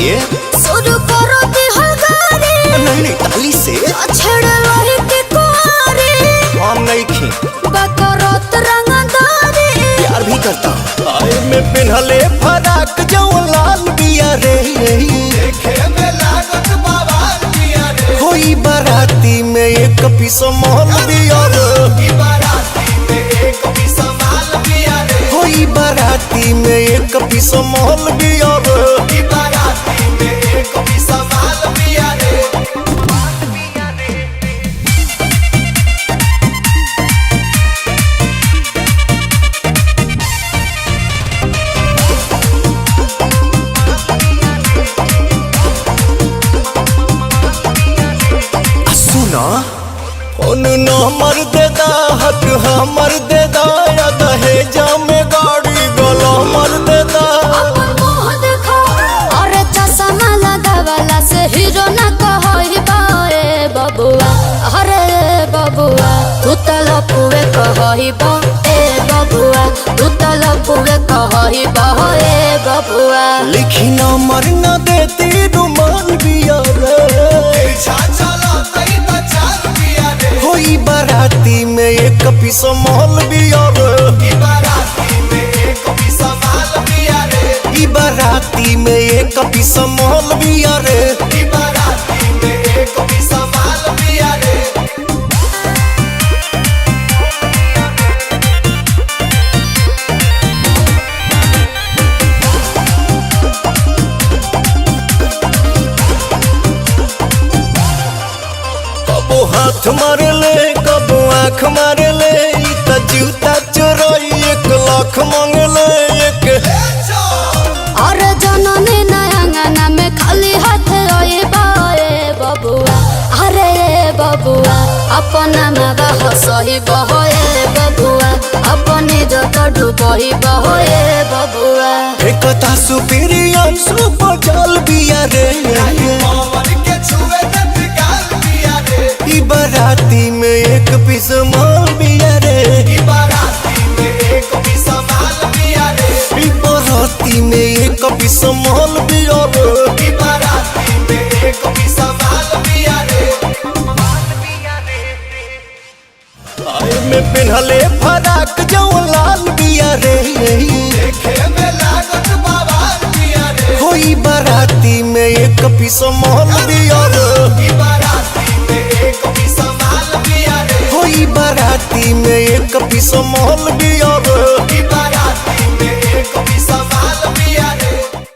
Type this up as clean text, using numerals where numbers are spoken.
ये शुरू करो दी हगारे नहीं ताली से छेड़ लही के कुआरे हम नहीं खी बकरत रंगदारे प्यार भी करता आए में पिन्हले फराक जो लाल बिया रे देखे में लागत बवाल बिया रे होई बाराती में एक पीस मोहल बिया रे बाराती में एक भी संभाल बिया रे होई बाराती में एक पीस मोहल बिया रे बाराती में एक भी संभाल बिया रे सुना फोन नंबर दे दा हक हमर दे दा या दहेजा में गाड़ी गला मर दे दा अपन मुंह देखो और चश्मा लगावला से हीरो ना कहई बाए बबुआ अरे बबुआ तू त लपुए कहई बा ए बबुआ तू त लपुए कहई बा ए बबुआ लिखी नंबर न देती रुमाल बिया रे पीछा चला तई त चाल बिया रे होई बाराती में एक पीस मोहल बिया रे बाराती में एक भी संभाल बिया रे ई बाराती में एक पीस मोहल बिया रे बाराती में एक भी संभाल बिया रे कबो हाथ मारे ले कबो आँख मारे ले ई त जूता चोराई 1 लाख मांगे ले एक और जननी नयंगना में खाली हाथ रोए बाए बबुआ अरे बबुआ अपना मावा हसही बहोए बबुआ अपनी जत डूबही बहोए बबुआ एकता सुपीरियर सुपर जल बिया रे पवन के छुए तक गाल बिया रे ई बाराती में एक पीस माल बिया रे बाराती में एक भी संभाल बिया रे ई बाराती में एक पीस माल बिया रे बाराती में एक भी संभाल बिया रे आए में पिन्हले फराक जो लाल बिया रे देखे में लागत बवाल बिया रे होई बाराती में एक पीस माल बिया रे बाराती में एक भी संभाल बिया रे होई बाराती में एक पीस माल बिया रे